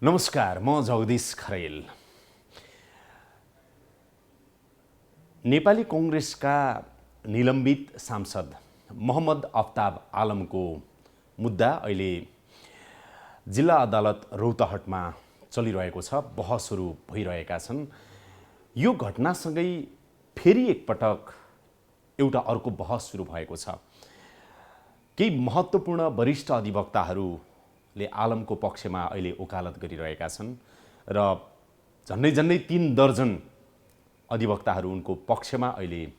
नमस्कार, म जगदीश खरेल। नेपाली कांग्रेसका निलम्बित सांसद मोहम्मद अफ्ताब आलमको मुद्दा अहिले जिल्ला अदालत रौतहटमा चलिरहेको छ, बहसहरू भइरहेका छन्। यो घटनासँगै फेरि एकपटक एउटा अर्को बहस सुरु भएको छ। केही महत्त्वपूर्ण वरिष्ठ अधिवक्ताहरूले आलमको पक्षमा अहिले वकालत गरिरहेका छन् र झन्डै 3 दर्जन अधिवक्ताहरू उनको पक्षमा अहिले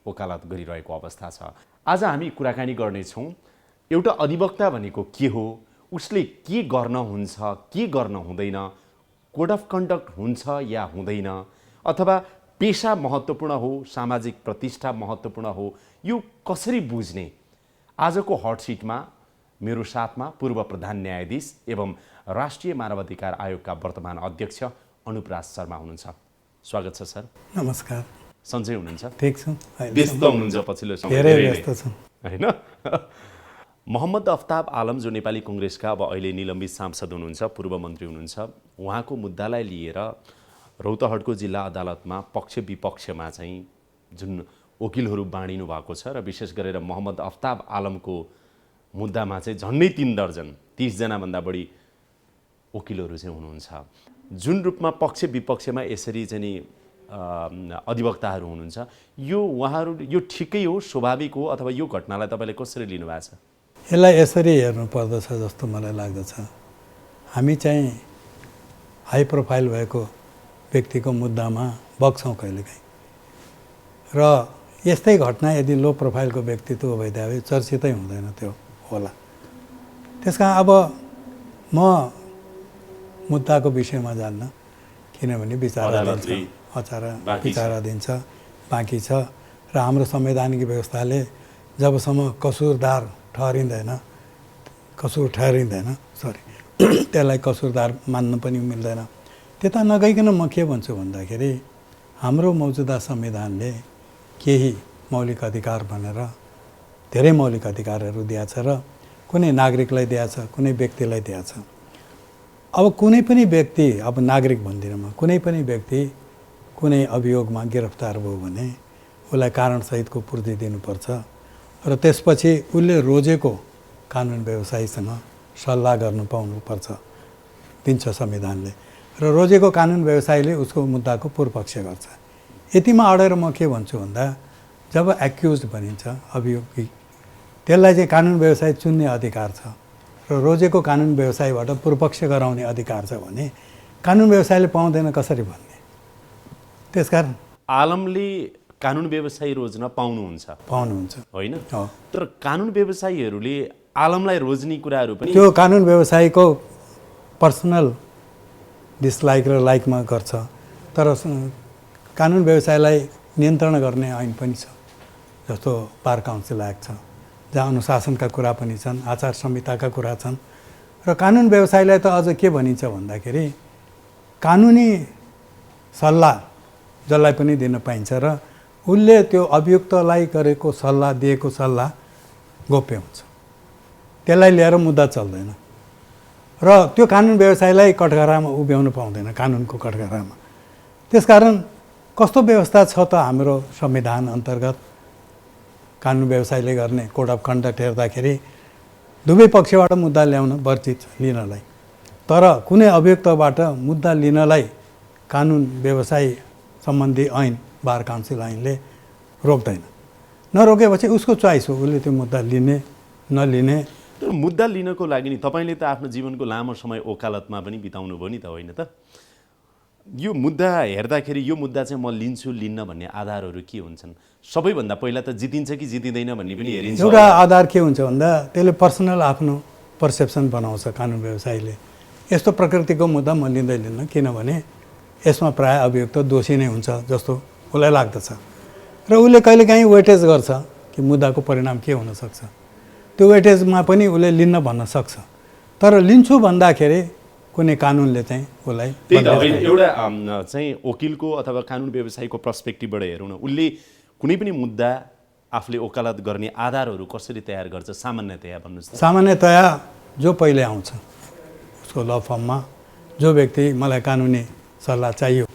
वकालत गरिरहेको अवस्था छ। आज हामी कुराकानी गर्नेछौँ एउटा अधिवक्ता भनेको के हो, उसले के गर्न हुन्छ, के गर्न हुँदैन, कोड अफ कन्डक्ट हुन्छ या हुँदैन, अथवा पेशा महत्त्वपूर्ण हो, सामाजिक प्रतिष्ठा महत्त्वपूर्ण हो, यो कसरी बुझ्ने। आजको हट सिटमा मेरो साथमा पूर्व प्रधान न्यायाधीश एवं राष्ट्रिय मानवाधिकार आयोगका वर्तमान अध्यक्ष अनुपराज शर्मा हुनुहुन्छ। स्वागत छ सर। नमस्कार। सन्चै हुनुहुन्छ? ठीक छु। व्यस्त हुनुहुन्छ पछिल्लो समय? धेरै व्यस्त छु हैन। मोहम्मद अफ्ताब आलम जो नेपाली कांग्रेसका अब अहिले निलम्बित सांसद हुनुहुन्छ, पूर्व मन्त्री हुनुहुन्छ, उहाँको मुद्दालाई लिएर रौतहटको जिल्ला अदालतमा पक्ष विपक्षमा चाहिँ जुन वकिलहरू बाँडिनु भएको छ र विशेष गरेर मोहम्मद अफ्ताब आलमको मुद्दामा चाहिँ झन्डै 3 दर्जन 30 जनाभन्दा बढी वकिलहरू चाहिँ हुनुहुन्छ। जुन रूपमा पक्ष विपक्षमा यसरी चाहिँ नि अधिवक्ताहरू हुनुहुन्छ, यो उहाँहरू यो ठिकै हो, स्वाभाविक हो, अथवा यो घटनालाई तपाईँले कसरी लिनुभएको छ? यसलाई यसरी हेर्नु पर्दछ जस्तो मलाई लाग्दछ। हामी चाहिँ हाई प्रोफाइल भएको व्यक्तिको मुद्दामा बग्छौँ कहिलेकाहीँ, र यस्तै घटना यदि लो प्रोफाइलको व्यक्तित्व भइदिए चर्चितै हुँदैन त्यो होला। त्यसकारण अब म मुद्दाको विषयमा जान्न, किनभने विचाराधीन छ, बाँकी छ, र हाम्रो संवैधानिक व्यवस्थाले जबसम्म कसुरदार ठहरिँदैन त्यसलाई कसुरदार मान्न पनि मिल्दैन। त्यता नगइकन म के भन्छु भन्दाखेरि हाम्रो मौजुदा संविधानले केही मौलिक अधिकार भनेर धेरै मौलिक अधिकारहरू दिएको छ र कुनै नागरिकलाई दिएको छ, कुनै व्यक्तिलाई दिएको छ। अब कुनै पनि व्यक्ति, अब नागरिक भन्दिनँ म, कुनै पनि व्यक्ति कुनै अभियोगमा गिरफ्तार भयो भने उसलाई कारणसहितको पूर्ति दिनुपर्छ र त्यसपछि उसले रोजेको कानुन व्यवसायीसँग सल्लाह गर्नु पाउनुपर्छ, दिन्छ संविधानले। र रोजेको कानुन व्यवसायीले उसको मुद्दाको पूर्वपक्ष गर्छ। यतिमा अडेर म के भन्छु भन्दा, जब एक्युज भनिन्छ अभियोगी, त्यसलाई चाहिँ कानुन व्यवसाय चुन्ने अधिकार छ र रोजेको कानुन व्यवसायबाट पूर्वपक्ष गराउने अधिकार छ भने कानुन व्यवसायले पाउँदैन कसरी भन्ने। त्यसकारण आलमले कानुन व्यवसायी रोज्न पाउनुहुन्छ होइन? तर कानुन व्यवसायीहरूले आलमलाई रोज्ने कुराहरू पनि त्यो कानुन व्यवसायीको पर्सनल डिसलाइक र लाइकमा गर्छ, तर कानुन व्यवसायलाई नियन्त्रण गर्ने ऐन पनि छ, जस्तो बार काउन्सिल एक्ट छ, जहाँ अनुशासनका कुरा पनि छन्, आचार संहिताका कुरा छन्। र कानुन व्यवसायलाई त अझ के भनिन्छ भन्दाखेरि कानुनी सल्लाह जसलाई पनि दिन पाइन्छ र उसले त्यो अभियुक्तलाई गरेको सल्लाह, दिएको सल्लाह गोप्य हुन्छ, त्यसलाई लिएर मुद्दा चल्दैन र त्यो कानुन व्यवसायलाई कठघरामा उभ्याउनु पाउँदैन, कानुनको कठघरामा। त्यसकारण कस्तो व्यवस्था छ त हाम्रो संविधान अन्तर्गत कानुन व्यवसायले गर्ने कोड अफ कन्डक्ट हेर्दाखेरि दुवै पक्षबाट मुद्दा ल्याउन वर्जित लिनलाई, तर कुनै अभियुक्तबाट मुद्दा लिनलाई कानुन व्यवसाय सम्बन्धी ऐन, बार काउन्सिल ऐनले रोक्दैन। नरोकेपछि उसको चोइस हो, उसले त्यो मुद्दा लिने नलिने। तर मुद्दा लिनको लागि नि तपाईँले त आफ्नो जीवनको लामो समय वकालतमा पनि बिताउनु भयो नि त, होइन त? यो मुद्दा हेर्दाखेरि यो मुद्दा चाहिँ म लिन्छु लिन्न भन्ने आधारहरू के हुन्छन्? सबैभन्दा पहिला त जितिन्छ कि जितिँदैन भन्ने पनि हेरिन्छ। एउटा आधार के हुन्छ भन्दा त्यसले पर्सनल आफ्नो पर्सेप्सन बनाउँछ कानुन व्यवसायीले। यस्तो प्रकृतिको मुद्दा म लिन्न, किनभने यसमा प्राय अभियुक्त दोषी नै हुन्छ जस्तो उसलाई लाग्दछ र उसले कहिलेकाहीँ वेटेज गर्छ कि मुद्दाको परिणाम के हुनसक्छ। त्यो वेटेजमा पनि उसले लिन्न भन्न सक्छ, तर लिन्छु भन्दाखेरि कुनै कानुनले चाहिँ उसलाई एउटा चाहिँ वकिलको अथवा कानुन व्यवसायीको पर्सपेक्टिभबाट हेरौँ न, उसले कुनै पनि मुद्दा आफूले वकालत गर्ने आधारहरू कसरी तयार गर्छ सामान्यतया भन्नुहोस् त? सामान्यतया जो पहिले आउँछ उसको ल फर्ममा जो व्यक्ति मलाई कानुनी सल्लाह चाहियो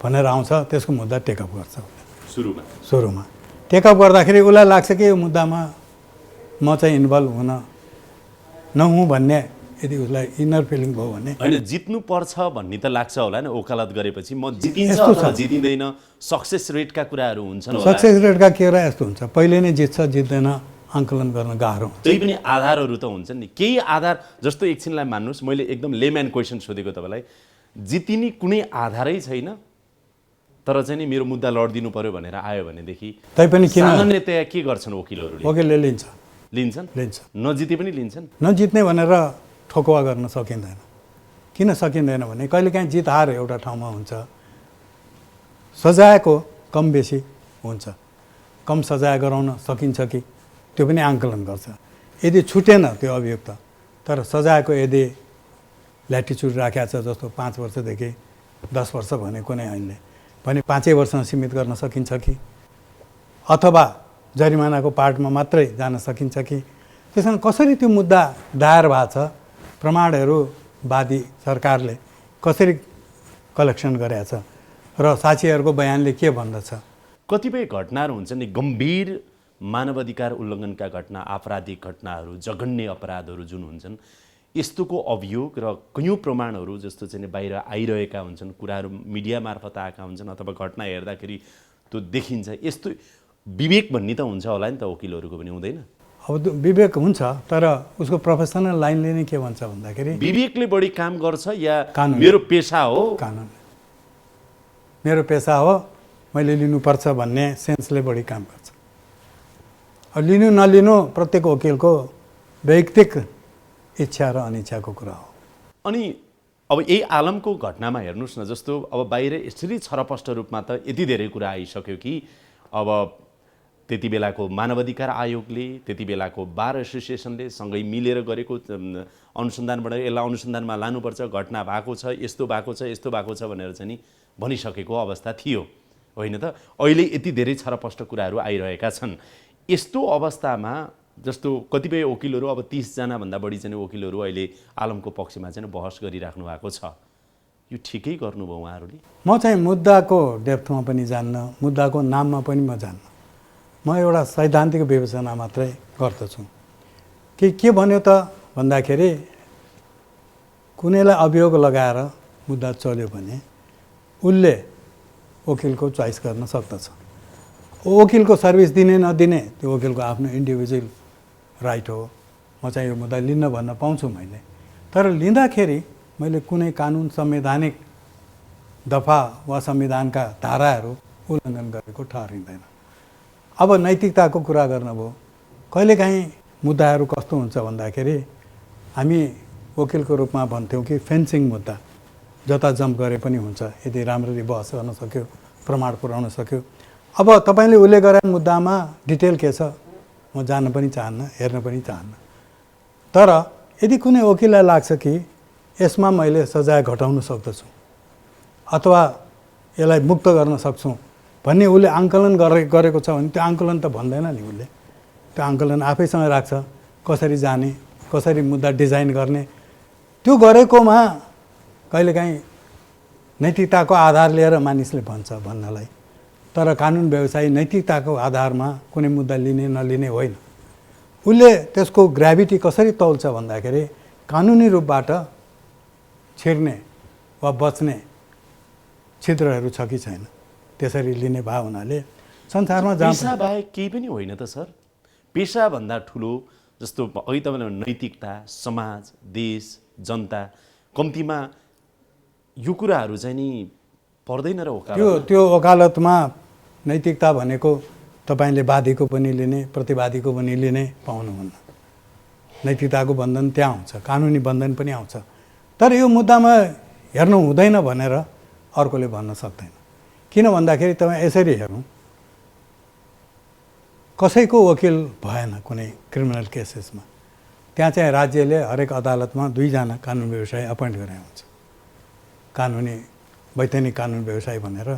भनेर आउँछ त्यसको मुद्दा टेकअप गर्छ सुरुमा टेकअप गर्दाखेरि उसलाई लाग्छ कि यो मुद्दामा म चाहिँ इन्भल्भ हुन नहुँ भन्ने यदि उसलाई इनर फिलिङ भयो भने होइन जित्नु पर्छ भन्ने त लाग्छ होला नि वकालत गरेपछि म जितिन्छ अथवा जितिँदैन सक्सेस रेटका कुराहरू हुन्छन् होला सक्सेस रेटका कुरा यस्तो हुन्छ पहिले नै जित्छ जित्दैन आङ्कलन गर्न गाह्रो हुन्छ त्यही पनि आधारहरू त हुन्छन् नि केही आधार जस्तो एकछिनलाई मान्नुहोस् मैले एकदम लेम्यान क्वेसन सोधेको तपाईँलाई जितिने कुनै आधारै छैन तर चाहिँ नि मेरो मुद्दा लडिदिनु पर्यो भनेर आयो भनेदेखि तैपनि किन सामान्यतया के गर्छन् वकिलहरूले वकिलले लिन्छन् नजिते पनि लिन्छन् नजित्ने भनेर ठोकुवा गर्न सकिँदैन किन सकिँदैन भने कहिलेकाहीँ जित हार एउटा ठाउँमा हुन्छ सजायको कम बेसी हुन्छ कम सजाय गराउन सकिन्छ कि त्यो पनि आङ्कलन गर्छ यदि छुटेन त्यो अभियुक्त तर सजायको यदि ल्याटिच्युड राखेको छ जस्तो 5 वर्षदेखि 10 वर्ष भने कुनै ऐनले भने 5 वर्षमा सीमित गर्न सकिन्छ कि अथवा जरिमानाको पार्टमा मात्रै जान सकिन्छ कि त्यसमा कसरी त्यो मुद्दा दायर भएको छ प्रमाणहरू वादी सरकारले कसरी कलेक्सन गरेको छ र साक्षीहरूको बयानले के भन्दछ कतिपय घटनाहरू हुन्छन् नि गम्भीर मानवाधिकार उल्लङ्घनका घटना आपराधिक घटनाहरू जघन्य अपराधहरू जुन हुन्छन् यस्तोको अभियोग र कयौँ प्रमाणहरू जस्तो चाहिँ बाहिर आइरहेका हुन्छन् कुराहरू मिडिया मार्फत आएका हुन्छन् अथवा घटना हेर्दाखेरि त्यो देखिन्छ यस्तो विवेक भन्ने त हुन्छ होला नि त वकिलहरूको पनि हुँदैन अब विवेक हुन्छ तर उसको प्रोफेसनल लाइनले नै के भन्छ भन्दाखेरि विवेकले बढी काम गर्छ या कानुन मेरो पेसा हो कानुन मेरो पेसा हो मैले लिनुपर्छ भन्ने सेन्सले बढी काम गर्छ अब लिनु नलिनु प्रत्येक वकिलको वैयक्तिक इच्छा र अनिच्छाको कुरा हो अनि अब यही आलमको घटनामा हेर्नुहोस् न जस्तो अब बाहिर यसरी छरपष्ट रूपमा त यति धेरै कुरा आइसक्यो कि अब त्यति बेलाको मानवाधिकार आयोगले त्यति बेलाको बार एसोसिएसनले सँगै मिलेर गरेको अनुसन्धानबाट यसलाई अनुसन्धानमा लानुपर्छ घटना भएको छ यस्तो भएको छ यस्तो भएको छ भनेर चाहिँ नि भनिसकेको अवस्था थियो होइन त अहिले यति धेरै छरपष्ट कुराहरू आइरहेका छन् यस्तो अवस्थामा जस्तो कतिपय वकिलहरू अब 30 जना भन्दा बढी चाहिँ वकिलहरू अहिले आलमको पक्षमा चाहिँ बहस गरिराख्नु भएको छ यो ठिकै गर्नुभयो उहाँहरूले म चाहिँ मुद्दाको डेप्थमा पनि जान्न मुद्दाको नाममा पनि म जान्न म एउटा सैद्धान्तिक विवेचना मात्रै गर्दछु के भन्यो त भन्दाखेरि कुनैलाई अभियोग लगाएर मुद्दा चल्यो भने उसले वकिलको चोइस गर्न सक्दछ वकिलको सर्भिस दिने नदिने त्यो वकिलको आफ्नो इन्डिभिजुअल राइट हो म चाहिँ यो मुद्दा लिन भन्न पाउँछु मैले तर लिँदाखेरि मैले कुनै कानुन संवैधानिक दफा वा संविधानका धाराहरू उल्लङ्घन गरेको ठहरिँदैन अब नैतिकताको कुरा गर्नुभयो कहिलेकाहीँ मुद्दाहरू कस्तो हुन्छ भन्दाखेरि हामी वकिलको रूपमा भन्थ्यौँ कि फेन्सिङ मुद्दा जता जम्प गरे पनि हुन्छ यदि राम्ररी बहस गर्न सक्यो प्रमाण पुर्याउन सक्यो अब तपाईँले उल्लेख गरेको मुद्दामा डिटेल के छ म जान्न पनि चाहन्न हेर्न पनि चाहन्न तर यदि कुनै वकिललाई लाग्छ कि यसमा मैले सजाय घटाउन सक्दछु अथवा यसलाई मुक्त गर्न सक्छु भन्ने उसले आङ्कलन गरेको छ भने त्यो आङ्कलन त भन्दैन नि उसले त्यो आङ्कलन आफैसँग राख्छ कसरी जाने कसरी मुद्दा डिजाइन गर्ने त्यो गरेकोमा कहिलेकाहीँ नैतिकताको आधार लिएर मानिसले भन्छ भन्नलाई तर कानुन व्यवसायी नैतिकताको आधारमा कुनै मुद्दा लिने नलिने होइन उसले त्यसको ग्राभिटी कसरी तौल्छ भन्दाखेरि कानुनी रूपबाट छिर्ने वा बच्ने छिद्रहरू छ कि छैन त्यसरी लिने भाव हुनाले संसारमा पेसा बाहेक केही पनि होइन त सर पेसाभन्दा ठुलो जस्तो अघि तपाईँले नैतिकता समाज देश जनता कम्तीमा यो कुराहरू चाहिँ नि पर्दैन र त्यो वकालतमा नैतिकता भनेको तपाईँले वादीको पनि लिने प्रतिवादीको पनि लिने पाउनुहुन्न नैतिकताको बन्धन त्यहाँ आउँछ कानुनी बन्धन पनि आउँछ तर यो मुद्दामा हेर्नु हुँदैन भनेर अर्कोले भन्न सक्दैन किन भन्दाखेरि तपाईँ यसरी हेर्नु कसैको वकिल भएन कुनै क्रिमिनल केसेसमा त्यहाँ चाहिँ राज्यले हरेक अदालतमा 2 जना कानुन व्यवसायी अपोइन्ट गरे हुन्छ कानुनी वैधानिक कानुन व्यवसायी भनेर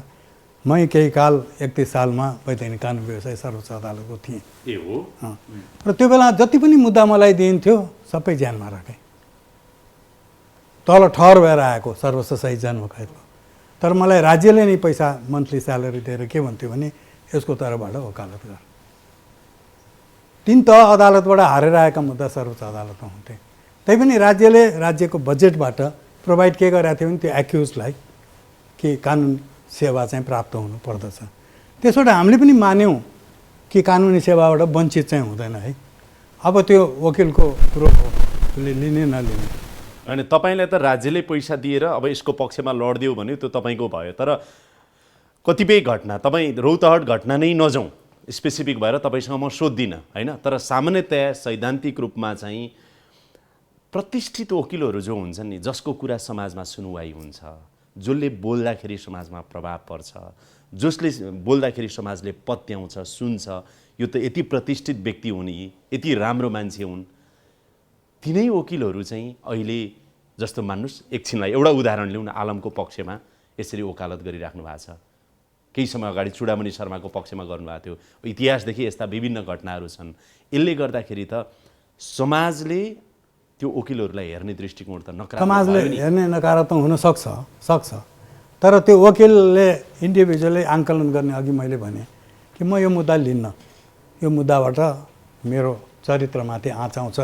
मै केही काल 31 सालमा वैधानिक कानुन व्यवसायी सर्वोच्च अदालतको थिएँ र त्यो बेला जति पनि मुद्दा मलाई दिइन्थ्यो सबै ज्यानमा राखेँ तल ठहर भएर आएको सर्वोच्च सही जन्मकैदको। तर मलाई राज्यले नै पैसा मन्थली स्यालेरी दिएर के भन्थ्यो भने यसको तर्फबाट वकालत गर। 3 तह अदालतबाट हारेर आएका मुद्दा सर्वोच्च अदालतमा हुन्थे। तैपनि राज्यले राज्यको बजेटबाट प्रोभाइड के गरेको थियो भने त्यो एक्युजलाई कि कानुन सेवा चाहिँ प्राप्त हुनु पर्दछ। त्यसबाट हामीले पनि मान्यौँ कि कानुनी सेवाबाट वञ्चित चाहिँ हुँदैन है। अब त्यो वकिलको कुरो हो, उसले लिने नलिने। अनि तपाईँलाई त राज्यले पैसा दिएर अब यसको पक्षमा लडिदियो भने त्यो तपाईँको भयो। तर कतिपय घटना तपाईँ रौतहट घटना नै नजाउँ, स्पेसिफिक भएर तपाईँसँग म सोध्दिनँ होइन, तर सामान्यतया सैद्धान्तिक रूपमा चाहिँ प्रतिष्ठित वकिलहरू जो हुन्छन् नि, जसको कुरा समाजमा सुनवाई हुन्छ, जसले बोल्दाखेरि समाजमा प्रभाव पर्छ, जसले बोल्दाखेरि समाजले पत्याउँछ, सुन्छ, यो त यति प्रतिष्ठित व्यक्ति हुन्, यति राम्रो मान्छे हुन्, तिनै वकिलहरू चाहिँ अहिले जस्तो मान्नुहोस्, एकछिनलाई एउटा उदाहरण लिउँ न, आलमको पक्षमा यसरी वकालत गरिराख्नु भएको छ। केही समय अगाडि चुडामणि शर्माको पक्षमा गर्नुभएको थियो। इतिहासदेखि यस्ता विभिन्न घटनाहरू छन्। यसले गर्दाखेरि त समाजले त्यो वकिलहरूलाई हेर्ने दृष्टिकोण त नकारात्मक, समाजले हेर्ने नकारात्मक हुन सक्छ। तर त्यो वकिलले इन्डिभिजुअली आङ्कलन गर्ने अघि मैले भने कि म यो मुद्दा लिन्न, यो मुद्दाबाट मेरो चरित्रमाथि आँच आउँछ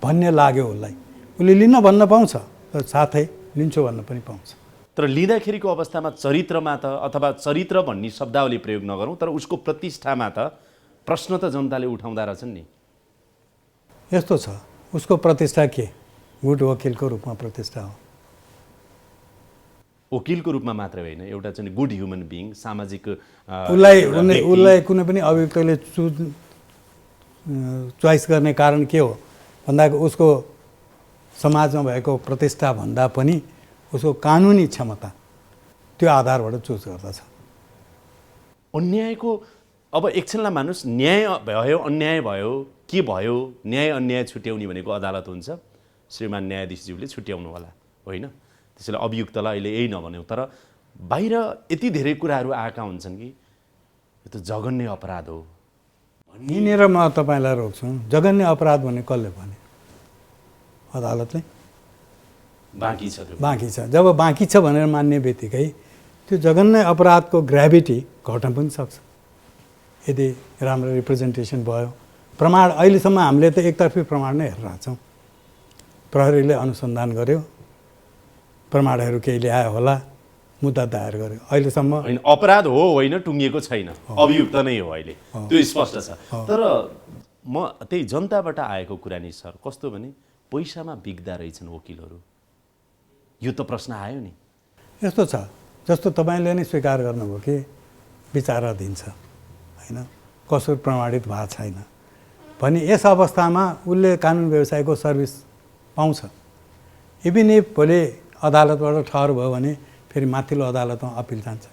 भन्ने लाग्यो उसलाई, उसले लिन भन्न पाउँछ, तर साथै लिन्छु भन्न पनि पाउँछ। तर लिँदाखेरिको अवस्थामा चरित्रमा त, अथवा चरित्र भन्ने शब्दावली प्रयोग नगरौँ, तर उसको प्रतिष्ठामा त प्रश्न त जनताले उठाउँदा रहेछन् नि। यस्तो छ, उसको प्रतिष्ठा के? गुड वकिलको रूपमा प्रतिष्ठा हो। वकिलको रूपमा मात्रै होइन, एउटा चाहिँ गुड ह्युमन बिइङ, सामाजिक उसलाई कुनै पनि अभियुक्तले चोइस गर्ने कारण के हो भन्दा उसको समाजमा भएको प्रतिष्ठा भन्दा पनि उसको कानुनी क्षमता, त्यो आधारबाट चुज गर्दछ। अन्यायको अब एकछिनलाई मान्नुहोस्, न्याय भयो अन्याय भयो, के भयो, न्याय अन्याय छुट्याउने भनेको अदालत हुन्छ। श्रीमान न्यायाधीशज्यूले छुट्याउनु होला होइन, त्यसैले अभियुक्तलाई अहिले यही नभन्यौँ। तर बाहिर यति धेरै कुराहरू आएका हुन्छन् कि यो त जघन्य अपराध हो। यहीँनिर म तपाईँलाई रोक्छु, जघन्य अपराध भने कसले भने? अदालतले। बाँकी छ। जब बाँकी छ भनेर मान्ने बित्तिकै त्यो जघन्य अपराधको ग्राभिटी घट्न पनि सक्छ यदि राम्रो रिप्रेजेन्टेसन भयो। प्रमाण अहिलेसम्म हामीले त एकतर्फी प्रमाण नै हेरेर छौँ। प्रहरीले अनुसन्धान गर्यो, प्रमाणहरू केही ल्यायो होला, मुद्दा दायर गर्यो। अहिलेसम्म होइन, अपराध हो होइन टुङ्गिएको छैन, अभियुक्त नै हो अहिले, त्यो स्पष्ट छ। तर म त्यही जनताबाट आएको कुरा नि सर, कस्तो भने पैसामा बिग्दा रहेछन् वकिलहरू, यो त प्रश्न आयो नि। यस्तो छ, जस्तो तपाईँले नै स्वीकार गर्नुभयो कि विचाराधीन छ होइन, कसुर प्रमाणित भएको छैन भने यस अवस्थामा उसले कानुन व्यवसायको सर्भिस पाउँछ। इभिन इफ भोलि अदालतबाट ठहर भयो भने फेरि माथिल्लो अदालतमा अपिल जान्छ,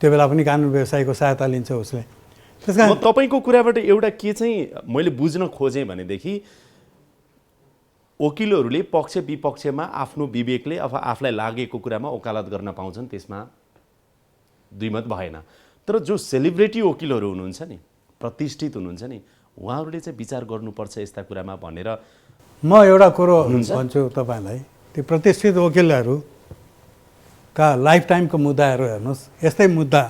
त्यो बेला पनि कानुन व्यवसायको सहायता लिन्छ उसले। त्यस कारण तपाईँको कुराबाट एउटा के चाहिँ मैले बुझ्न खोजेँ भनेदेखि वकिलहरूले पक्ष विपक्षमा आफ्नो विवेकले अथवा आफूलाई लागेको कुरामा वकालत गर्न पाउँछन्, त्यसमा दुईमत भएन। तर जो सेलिब्रिटी वकिलहरू हुनुहुन्छ नि, प्रतिष्ठित हुनुहुन्छ नि, उहाँहरूले चाहिँ विचार गर्नुपर्छ यस्ता कुरामा भनेर म एउटा कुरो भन्छु तपाईँलाई। त्यो प्रतिष्ठित वकिलहरूका लाइफ टाइमको मुद्दाहरू हेर्नुहोस्, यस्तै मुद्दा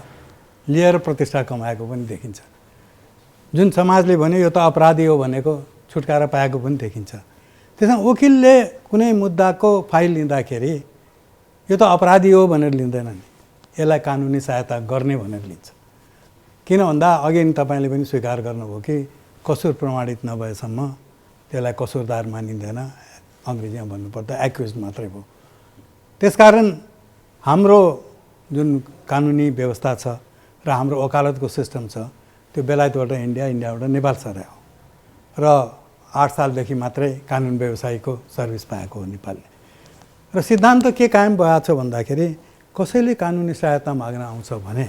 लिएर प्रतिष्ठा कमाएको पनि देखिन्छ। जुन समाजले भन्यो यो त अपराधी हो भनेको छुटकारा पाएको पनि देखिन्छ। त्यसमा वकिलले कुनै मुद्दाको फाइल लिँदाखेरि यो त अपराधी हो भनेर लिँदैन नि, यसलाई कानुनी सहायता गर्ने भनेर लिन्छ। किन भन्दा अघि तपाईँले पनि स्वीकार गर्नुभयो कि कसुर प्रमाणित नभएसम्म त्यसलाई कसुरदार मानिँदैन, अङ्ग्रेजीमा भन्नुपर्दा एक्युज मात्रै भयो। त्यसकारण हाम्रो जुन कानुनी व्यवस्था छ र हाम्रो वकालतको सिस्टम छ त्यो बेलायतबाट इन्डिया, इन्डियाबाट नेपाल सरायो र 8 सालदेखि मात्रै कानुन व्यवसायको सर्भिस पाएको हो नेपालले। र सिद्धान्त के कायम भएको छ भन्दाखेरि कसैले कानुनी सहायता माग्न आउँछ भने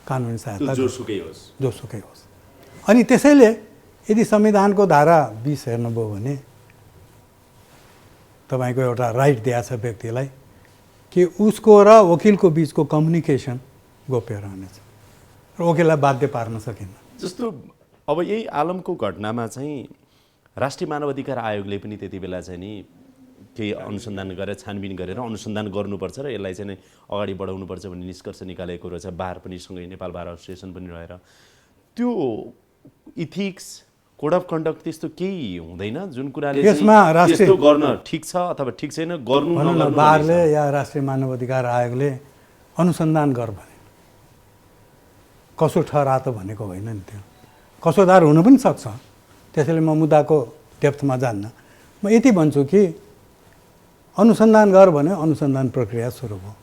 कानुनी सहायता जोसुकै होस्। अनि त्यसैले यदि संविधानको धारा 20 हेर्नुभयो भने तपाईँको एउटा राइट दिएको छ व्यक्तिलाई कि उसको र वकिलको बिचको कम्युनिकेसन गोप्य रहनेछ र वकिललाई बाध्य पार्न सकिन्न। जस्तो अब यही आलमको घटनामा चाहिँ राष्ट्रिय मानवाधिकार आयोगले पनि त्यति बेला चाहिँ नि केही अनुसन्धान गरेर छानबिन गरेर अनुसन्धान गर्नुपर्छ र यसलाई चाहिँ अगाडि बढाउनुपर्छ भन्ने निष्कर्ष निकालेको रहेछ। बार पनि सँगै नेपाल बार एसोसिएसन पनि रहेर त्यो इथिक्स कोड अफ कन्डक्ट त्यस्तो केही हुँदैन जुन कुराले यसमा त्यस्तो गर्न ठिक छ अथवा ठिक छैन गर्नु नगर्नु बारले या राष्ट्रिय मानव अधिकार आयोगले अनुसन्धान गर भने कसो ठहरा त भनेको होइन नि। त्यो कसोदार हुन पनि सक्छ, त्यसैले म मुद्दाको डेप्थमा जान्न। म यति भन्छु कि अनुसन्धान गर भने अनुसन्धान प्रक्रिया सुरु भयो।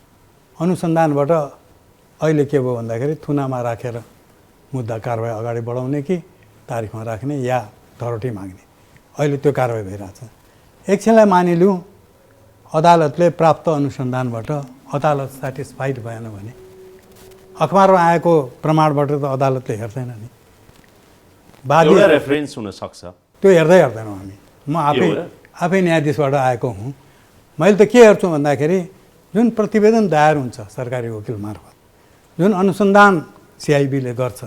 अनुसन्धानबाट अहिले के भयो भन्दाखेरि थुनामा राखेर मुद्दा कारवाही अगाडि बढाउने कि तारिखमा राख्ने या धरोटी माग्ने, अहिले त्यो कारवाही भइरहेछ। एकछिनलाई मानिलिउँ अदालतले प्राप्त अनुसन्धानबाट अदालत सेटिस्फाइड भएन भने अखबारमा आएको प्रमाणबाट त अदालतले हेर्दैन नि। बाध्य रेफरेन्स हुन सक्छ, त्यो हेर्दैनौँ हामी। म आफै न्यायाधीशबाट आएको हुँ। मैले त के हेर्छु भन्दाखेरि जुन प्रतिवेदन दायर हुन्छ सरकारी वकिल मार्फत, जुन अनुसन्धान सिआइबीले गर्छ,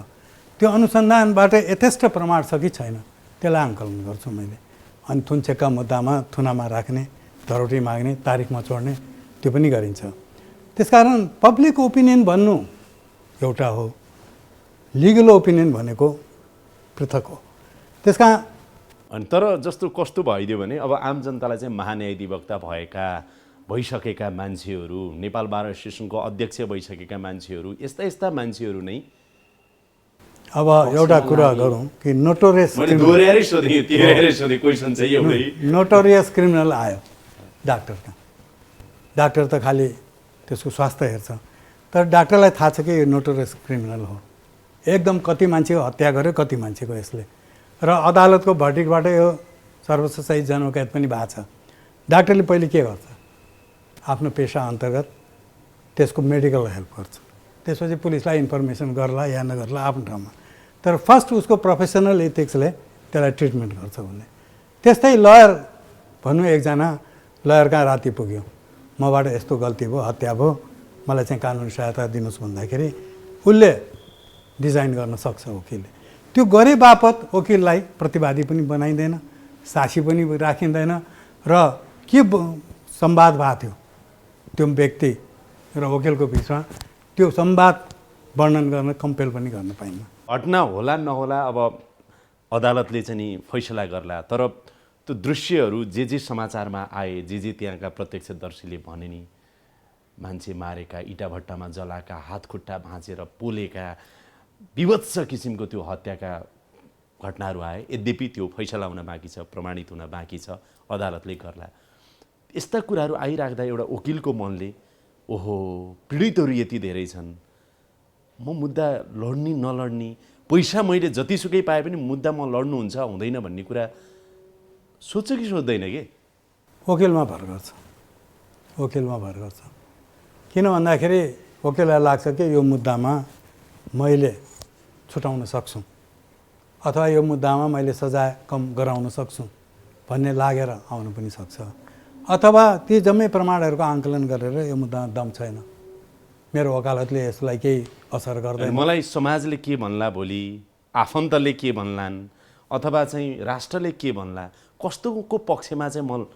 त्यो अनुसन्धानबाट यथेष्ट प्रमाण छ कि छैन त्यसलाई आङ्कलन गर्छु मैले। अनि थुनछेक्का मुद्दामा थुनामा राख्ने, धरोटी माग्ने, तारिखमा छोड्ने त्यो पनि गरिन्छ। त्यसकारण पब्लिक ओपिनियन भन्नु एउटा हो, लिगल ओपिनियन भनेको पृथक हो। त्यसका अनि तर जस्तो कस्तो भइदियो भने अब आम जनतालाई चाहिँ महान्यायाधिवक्ता भइसकेका मान्छेहरू, नेपाल बार एसोसिएसनको अध्यक्ष भइसकेका मान्छेहरू, यस्ता मान्छेहरू नै अब एउटा कुरा गरौँ कि नोटोरियस क्रिमिनल आयो डाक्टर कहाँ। डाक्टर त खालि त्यसको स्वास्थ्य हेर्छ, तर डाक्टरलाई थाहा छ कि यो नोटोरियस क्रिमिनल हो, एकदम कति मान्छेको हत्या गर्यो, कति मान्छेको यसले, र अदालतको भर्डिक्टबाट यो सर्वोच्च सहित जनमुकायत पनि भएको छ। डाक्टरले पहिले के गर्छ? आफ्नो पेसा अन्तर्गत त्यसको मेडिकल हेल्प गर्छ, त्यसपछि पुलिसलाई इन्फर्मेसन गर्ला या नगर्ला आफ्नो ठाउँमा, तर फर्स्ट उसको प्रोफेसनल एथिक्सले त्यसलाई ट्रिटमेन्ट गर्छ भने। त्यस्तै लयर भन्नु, एकजना लयर कहाँ राति पुग्यो, मबाट यस्तो गल्ती भयो, हत्या भयो, मलाई चाहिँ कानुनी सहायता दिनुहोस् भन्दाखेरि उसले डिजाइन गर्न सक्छ वकिलले। त्यो गरे बापत वकिललाई प्रतिवादी पनि बनाइँदैन, साक्षी पनि राखिँदैन, र के संवाद भएको थियो त्यो व्यक्ति र वकिलको बिचमा, त्यो संवाद वर्णन गर्न कम्पेल पनि गर्न पाइन्न। घटना होला नहोला अब अदालतले चाहिँ नि फैसला गर्ला, तर त्यो दृश्यहरू जे समाचारमा आए, जे त्यहाँका प्रत्यक्षदर्शीले भने नि, मान्छे मारेका, इँटा भट्टामा जलाएका, हात खुट्टा भाँचेर पोलेका, विभत्स किसिमको त्यो हत्याका घटनाहरू आए। यद्यपि त्यो फैसला हुन बाँकी छ, प्रमाणित हुन बाँकी छ, अदालतले गर्ला। यस्ता कुराहरू आइराख्दा एउटा वकिलको मनले ओहो पीडितहरू यति धेरै छन्, म मुद्दा लड्ने नलड्ने, पैसा मैले जतिसुकै पाए पनि मुद्दा म लड्नुहुन्छ हुँदैन भन्ने कुरा सोध्छ कि सोध्दैन के? वकिलमा भर गर्छ, वकिलमा भर गर्छ। किन भन्दाखेरि वकिललाई लाग्छ कि यो मुद्दामा मैले छुटाउन सक्छु अथवा यो मुद्दामा मैले सजाय कम गराउन सक्छु भन्ने लागेर आउनु पनि सक्छ, अथवा ती जम्मै प्रमाणहरूको आङ्कलन गरेर यो मुद्दामा दम छैन, मेरो वकालतले यसलाई केही असर गर्दैन, मलाई समाजले के भन्ला, भोलि आफन्तले के भन्लान्, अथवा चाहिँ राष्ट्रले के भन्ला, कस्तोको पक्षमा चाहिँ म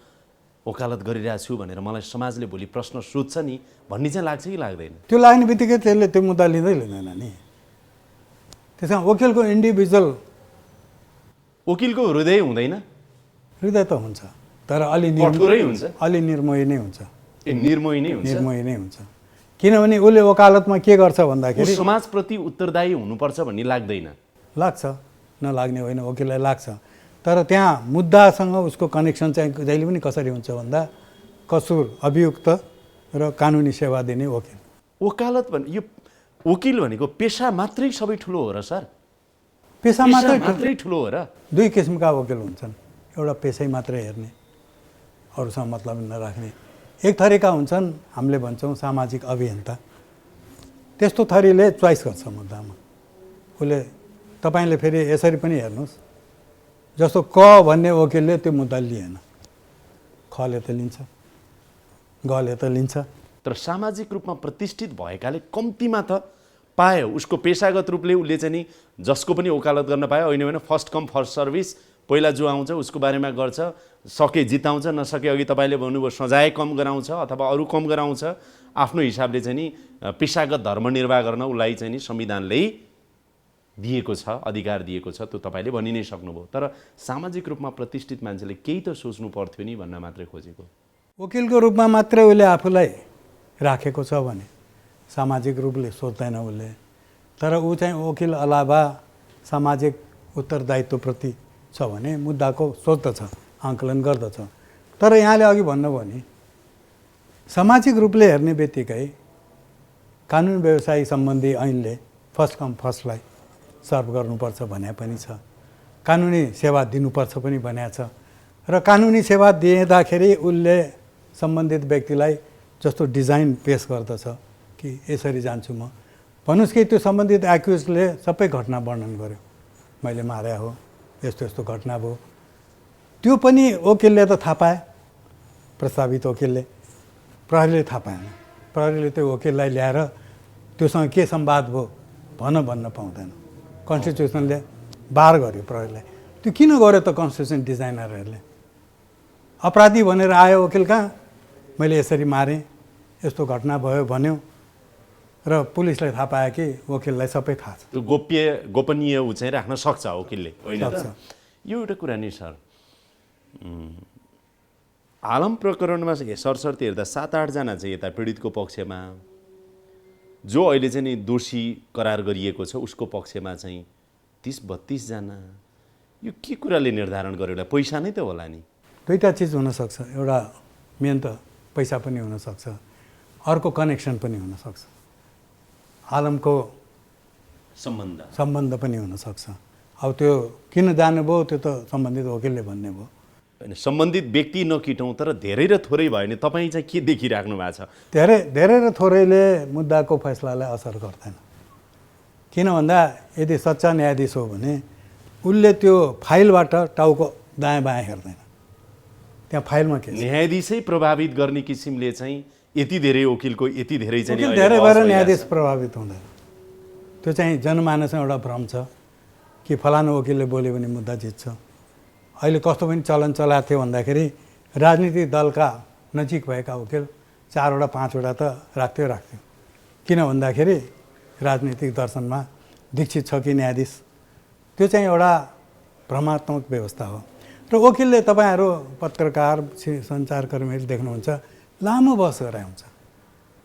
वकालत गरिरहेको छु भनेर मलाई समाजले भोलि प्रश्न सोध्छ नि भन्ने चाहिँ लाग्छ कि लाग्दैन? त्यो लाग्ने बित्तिकै त्यसले त्यो मुद्दा लिँदैन नि। त्यसमा वकिलको इन्डिभिजुअल, वकिलको हृदय हुँदैन? हृदय त हुन्छ, तर अलि निर्मोही नै हुन्छ। निर्मोही नै हुन्छ, किनभने उसले वकालतमा के गर्छ भन्दाखेरि समाजप्रति उत्तरदायी हुनुपर्छ भन्ने लाग्दैन? लाग्छ, नलाग्ने होइन, वकिललाई लाग्छ, तर त्यहाँ मुद्दासँग उसको कनेक्सन चाहिँ जहिले पनि कसरी हुन्छ भन्दा कसुर अभियुक्त र कानुनी सेवा दिने वकिल। वकालत यो वकिल भनेको पेसा मात्रै सबै ठुलो हो र सर? पेसा मात्रै ठुलो हो र? दुई किसिमका वकिल हुन्छन्, एउटा पेसै मात्रै हेर्ने, अरूसँग मतलब नराख्ने, एक थरीका हुन्छन् हामीले भन्छौँ सामाजिक अभियन्ता। त्यस्तो थरीले चोइस गर्छ मुद्दामा, उसले तपाईँले फेरि यसरी पनि हेर्नुहोस्, जस्तो क भन्ने वकिलले त्यो मुद्दा लिएन, खले त लिन्छ, गले त लिन्छ, तर सामाजिक रूपमा प्रतिष्ठित भएकाले कम्तीमा त पायो। उसको पेसागत रूपले उसले चाहिँ नि जसको पनि वकालत गर्न पायो, होइन भने फर्स्ट कम फर्स्ट सर्भिस पहिला जो आउँछ उसको बारेमा गर्छ, सके जिताउँछ, नसके अघि तपाईँले भन्नुभयो सजाय कम गराउँछ अथवा अरू कम गराउँछ। आफ्नो हिसाबले चाहिँ नि पेशागत धर्म निर्वाह गर्न उसलाई चाहिँ नि संविधानले दिएको छ, अधिकार दिएको छ, त्यो तपाईँले भनि नै सक्नुभयो। तर सामाजिक रूपमा प्रतिष्ठित मान्छेले केही त सोच्नु पर्थ्यो नि भन्न मात्रै खोजेको। वकिलको रूपमा मात्रै उसले आफूलाई राखेको छ भने सामाजिक रूपले सोच्दैन उसले। तर ऊ चाहिँ वकिल अलावा सामाजिक उत्तरदायित्वप्रति छ भने मुद्दाको सोच्दछ, आङ्कलन गर्दछ। तर यहाँले अघि भन्नुभयो नि सामाजिक रूपले हेर्ने बित्तिकै कानुन व्यवसाय सम्बन्धी ऐनले फर्स्ट कम फर्स्टलाई सर्भ गर्नुपर्छ भने पनि छ, कानुनी सेवा दिनुपर्छ पनि भनेको छ। र कानुनी सेवा दिँदाखेरि उसले सम्बन्धित व्यक्तिलाई जस्तो डिजाइन पेस गर्दछ कि यसरी जान्छु म भन्नुहोस् कि त्यो सम्बन्धित एक्युजले सबै घटना वर्णन गर्यो, मैले मारे हो, यस्तो यस्तो घटना भयो। त्यो पनि वकिलले त थाहा पाए, प्रस्तावित वकिलले, प्रहरीले थाहा पाएन। प्रहरीले त्यो वकिललाई ल्याएर त्योसँग के संवाद भयो भन्न पाउँदैन। कन्स्टिट्युसनले बार गर्यो प्रहरीलाई। त्यो किन गर्यो त कन्स्टिट्युसन डिजाइनरहरूले? अपराधी भनेर आयो वकिल कहाँ, मैले यसरी मारेँ, यस्तो घटना भयो भन्यो र पुलिसलाई थाहा पायो कि वकिललाई सबै थाहा छ। त्यो गोपनीय ऊ चाहिँ राख्न सक्छ वकिलले, होइन त? यो एउटा कुरा नि सर, आलम प्रकरणमा सरसर्ती हेर्दा 7-8 जना चाहिँ यता पीडितको पक्षमा, जो अहिले चाहिँ नि दोषी करार गरिएको छ उसको पक्षमा चाहिँ 30-32 जना। यो के कुराले निर्धारण गर्यो? एउटा पैसा नै त होला नि। दुईवटा चिज हुनसक्छ। एउटा मेन त पैसा पनि हुनसक्छ, अर्को कनेक्सन पनि हुनसक्छ, आलमको सम्बन्ध पनि हुनसक्छ। अब त्यो किन जानुभयो त्यो त सम्बन्धित वकिलले भन्ने भयो। होइन, सम्बन्धित व्यक्ति नकिटौँ, तर धेरै र थोरै भयो भने तपाईँ चाहिँ के देखिराख्नु भएको छ? धेरै र थोरैले मुद्दाको फैसलालाई असर गर्दैन। किन भन्दा यदि सच्चा न्यायाधीश हो भने उसले त्यो फाइलबाट टाउको दायाँ बायाँ हेर्दैन, त्यहाँ फाइलमा के छ। न्यायाधीशै प्रभावित गर्ने किसिमले चाहिँ यति धेरै वकिलको यति धेरै चाहिँ धेरै भएर न्यायाधीश प्रभावित हुँदैन। त्यो चाहिँ जनमानसमा एउटा भ्रम छ कि फलानु वकिलले बोल्यो भने मुद्दा जित्छ। अहिले कस्तो पनि चलन चलाएको थियो भन्दाखेरि राजनीतिक दलका नजिक भएका वकिल 4-5 त राख्थ्यो। किन भन्दाखेरि राजनीतिक दर्शनमा दीक्षित छ कि न्यायाधीश, त्यो चाहिँ एउटा भ्रमात्मक व्यवस्था हो। र वकिलले तपाईँहरू पत्रकार सञ्चारकर्मीहरू देख्नुहुन्छ लामो बहस गराइ हुन्छ,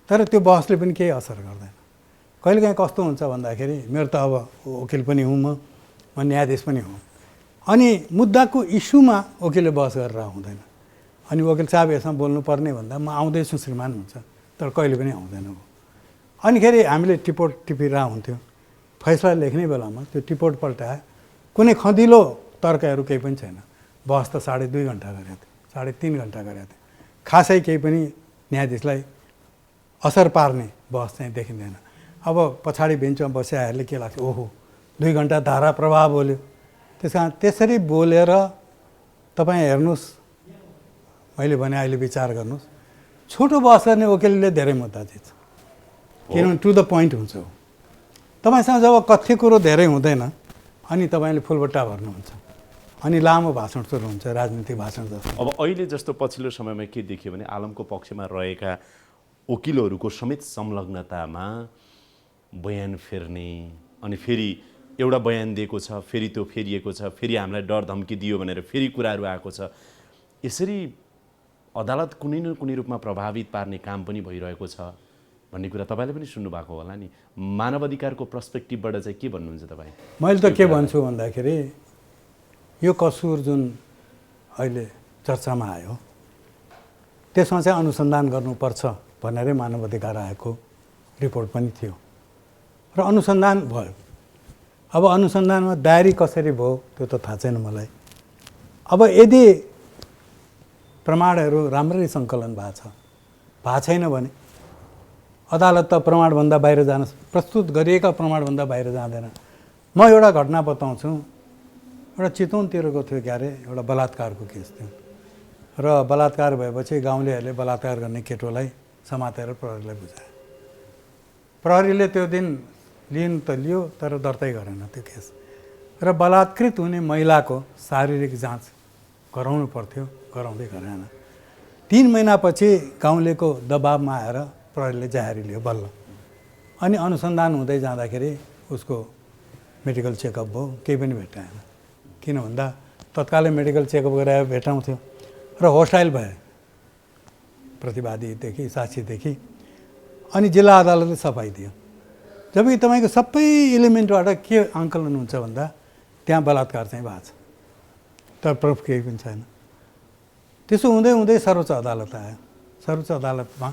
तर त्यो बहसले पनि केही असर गर्दैन। कहिलेकाहीँ कस्तो हुन्छ भन्दाखेरि मेरो त अब वकिल पनि हुँ, म न्यायाधीश पनि हुँ, अनि मुद्दाको इस्युमा वकिलले बहस गरेर हुँदैन। अनि वकिल साहब यसमा बोल्नुपर्ने भन्दा म आउँदैछु श्रीमान हुन्छ, तर कहिले पनि आउँदैन हो। अनिखेरि हामीले टिपोट टिपिरहेको हुन्थ्यो, फैसला लेख्ने बेलामा त्यो टिपोट पल्टाए, कुनै खँदिलो तर्कहरू केही पनि छैन। बहस त 2.5 घन्टा गरेको थियो, 3.5 घन्टा गरेको थियो। खासै केही पनि न्यायाधीशलाई असर पार्ने बहस चाहिँ देखिँदैन। अब पछाडि बेन्चमा बसिआहरूले के लाग्छ, ओहो 2 घन्टा धारा प्रवाह बोल्यो। त्यस कारण त्यसरी बोलेर तपाईँ हेर्नुहोस्, मैले भने अहिले विचार गर्नुहोस्, छोटो बहस गर्ने वकिलले धेरै मुद्दा जित्छ, किनभने टु द पोइन्ट हुन्छ। तपाईँसँग जब कथ्य कुरो धेरै हुँदैन अनि तपाईँले फुलबट्टा भर्नुहुन्छ, अनि लामो भाषण सुरु हुन्छ, राजनीतिक भाषण जस्तो। अब अहिले जस्तो पछिल्लो समयमा के देखियो भने आलमको पक्षमा रहेका वकिलहरूको समेत संलग्नतामा बयान फेर्ने, अनि फेरि एउटा बयान दिएको छ, फेरि त्यो फेरिएको छ, फेरि हामीलाई डर धम्की दियो भनेर फेरि कुराहरू आएको छ। यसरी अदालत कुनै न कुनै रूपमा प्रभावित पार्ने काम पनि भइरहेको छ भन्ने कुरा तपाईँले पनि सुन्नुभएको होला नि। मानव अधिकारको पर्सपेक्टिभबाट चाहिँ के भन्नुहुन्छ तपाईँ? मैले त के भन्छु भन्दाखेरि यो कसुर जुन अहिले चर्चामा आयो त्यसमा चाहिँ अनुसन्धान गर्नुपर्छ भनेरै मानव अधिकार आयोगको रिपोर्ट पनि थियो र अनुसन्धान भयो। अब अनुसन्धानमा दायरी कसरी भयो त्यो त थाहा छैन मलाई। अब यदि प्रमाणहरू राम्ररी सङ्कलन भएको छैन भने अदालत त प्रमाणभन्दा बाहिर जान, प्रस्तुत गरिएका प्रमाणभन्दा बाहिर जाँदैन। म एउटा घटना बताउँछु। एउटा चितवनतिरको थियो क्यारे, एउटा बलात्कारको केस थियो र बलात्कार भएपछि गाउँलेहरूले बलात्कार गर्ने केटोलाई समातेर प्रहरीलाई बुझाए। प्रहरीले त्यो दिन लिन त लियो तर दर्तै गरेन त्यो केस। र बलात्कृत हुने महिलाको शारीरिक जाँच गराउनु पर्थ्यो, गराउँदै गरेन। 3 महिनापछि गाउँलेको दबाबमा आएर प्रहरीले जाहेरी लियो बल्ल। अनि अनुसन्धान हुँदै जाँदाखेरि उसको मेडिकल चेकअप भयो, केही पनि भेट्टाएन। किन भन्दा तत्कालै मेडिकल चेकअप गराएर भेटाउँथ्यो र होस्टाइल भए प्रतिवादीदेखि साक्षीदेखि। अनि जिल्ला अदालतले सफाइ दियो। जबकि तपाईँको सबै इलिमेन्टबाट के आङ्कलन हुन्छ भन्दा त्यहाँ बलात्कार चाहिँ भएको छ, तर प्रुफ केही पनि छैन। त्यसो हुँदै हुँदै सर्वोच्च अदालत आयो। सर्वोच्च अदालतमा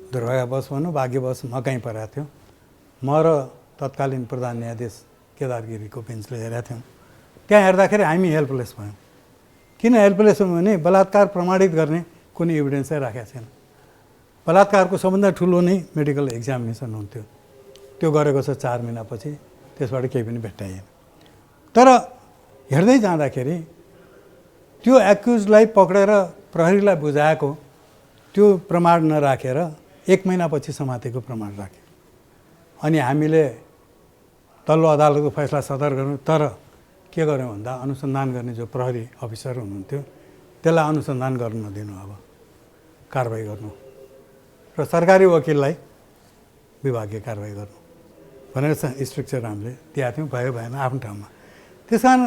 दुर्भाग्यवश भनौँ भाग्यवश म कहीँ परेको थियो। म र तत्कालीन प्रधान न्यायाधीश केदार गिरीको बेन्चले हेरेका थियौँ। त्यहाँ हेर्दाखेरि हामी हेल्पलेस भयौँ। किन हेल्पलेस भयौँ भने बलात्कार प्रमाणित गर्ने कुनै एभिडेन्सै राखेको छैन। बलात्कारको सबभन्दा ठुलो नै मेडिकल एक्जामिनेसन हुन्थ्यो, त्यो गरेको छ 4 महिनापछि, त्यसबाट केही पनि भेट्टाइएन। तर हेर्दै जाँदाखेरि त्यो एक्युजलाई पक्रेर प्रहरीलाई बुझाएको त्यो प्रमाण नराखेर 1 महिनापछि समातेको प्रमाण राख्यो। अनि हामीले तल्लो अदालतको फैसला सदर गर्यौँ। तर के गर्यौँ भन्दा अनुसन्धान गर्ने जो प्रहरी अफिसर हुनुहुन्थ्यो त्यसलाई अनुसन्धान गर्नु नदिनु, अब कारबाही गर्नु र सरकारी वकिललाई विभागीय कारबाही गर्नु भनेर स्ट्रक्चर हामीले दिएको थियौँ। भयो भएन आफ्नो ठाउँमा। त्यस कारण